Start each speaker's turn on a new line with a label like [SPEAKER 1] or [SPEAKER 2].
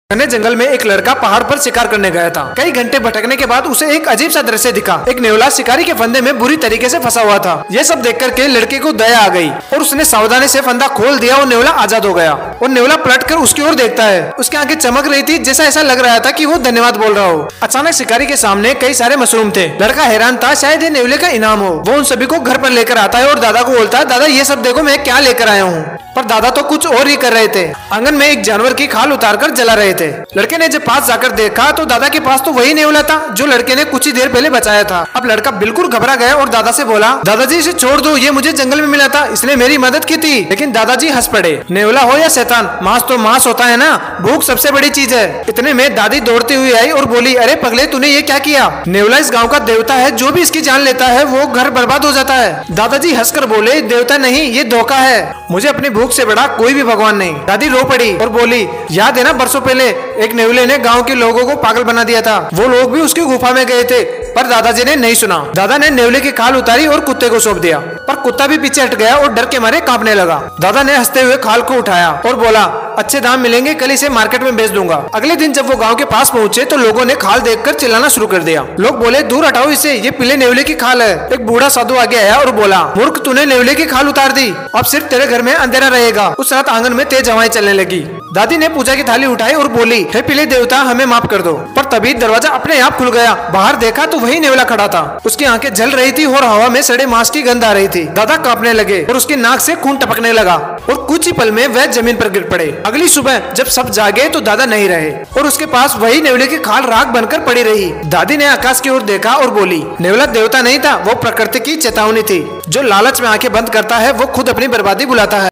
[SPEAKER 1] घने जंगल में एक लड़का पहाड़ पर शिकार करने गया था। कई घंटे भटकने के बाद उसे एक अजीब सा दृश्य दिखा। एक नेवला शिकारी के फंदे में बुरी तरीके से फंसा हुआ था। यह सब देख करके लड़के को दया आ गई और उसने सावधानी से फंदा खोल दिया और नेवला आजाद हो गया। और नेवला पलटकर उसकी ओर देखता है। उसकी आंखें चमक रही थी, जैसा ऐसा लग रहा था कि वो धन्यवाद बोल रहा हो। अचानक शिकारी के सामने कई सारे मशरूम थे। लड़का हैरान था, शायद ये नेवले का इनाम हो। वो उन सभी को घर पर लेकर आता है और दादा को बोलता है, दादा ये सब देखो मैं क्या लेकर आया हूँ। पर दादा तो कुछ और ही कर रहे थे। आंगन में एक जानवर की खाल उतारकर जला रहे थे। लड़के ने जब पास जाकर देखा तो दादा के पास तो वही नेवला था जो लड़के ने कुछ ही देर पहले बचाया था। अब लड़का बिल्कुल घबरा गया और दादा से बोला, दादाजी इसे छोड़ दो, ये मुझे जंगल में मिला था, इसने मेरी मदद की थी। लेकिन दादाजी हंस पड़े। नेवला हो या शैतान, मांस तो मांस होता है ना, भूख सबसे बड़ी चीज है। इतने में दादी दौड़ती हुई आई और बोली, अरे पगले तूने ये क्या किया? नेवला इस गाँव का देवता है, जो भी इसकी जान लेता है वो घर बर्बाद हो जाता है। दादाजी हंसकर बोले, देवता नहीं, ये धोखा है। मुझे अपनी भूख से बड़ा कोई भी भगवान नहीं। दादी रो पड़ी और बोली, याद है ना बरसों पहले एक नेवले ने गांव के लोगों को पागल बना दिया था। वो लोग भी उसकी गुफा में गए थे, पर दादाजी ने नहीं सुना। दादा ने नेवले की खाल उतारी और कुत्ते को सौंप दिया, पर कुत्ता भी पीछे हट गया और डर के मारे कांपने लगा। दादा ने हंसते हुए खाल को उठाया और बोला, अच्छे दाम मिलेंगे, कल इसे मार्केट में बेच दूंगा। अगले दिन जब वो गांव के पास पहुंचे तो लोगों ने खाल देखकर चिल्लाना शुरू कर दिया। लोग बोले, दूर हटाओ इसे, ये पीले नेवले की खाल है। एक बूढ़ा साधु आगे आया और बोला, मूर्ख, तूने नेवले की खाल उतार दी, अब सिर्फ तेरे घर में अंधेरा रहेगा। उस रात आंगन में तेज हवाएं चलने लगी। दादी ने पूजा की थाली उठाई और बोली, हे पीले देवता, हमें माफ कर दो। पर तभी दरवाजा अपने आप खुल गया। बाहर देखा तो वही नेवला खड़ा था। उसकी आंखें जल रही थी और हवा में सड़े मांस की गंध आ रही थी। दादा कांपने लगे और उसकी नाक से खून टपकने लगा और कुछ ही पल में वह जमीन पर गिर पड़े। अगली सुबह जब सब जागे तो दादा नहीं रहे और उसके पास वही नेवले की खाल राख बनकर पड़ी रही। दादी ने आकाश की ओर देखा और बोली, नेवला देवता नहीं था, वो प्रकृति की चेतावनी थी। जो लालच में आंखें बंद करता है वो खुद अपनी बर्बादी बुलाता है।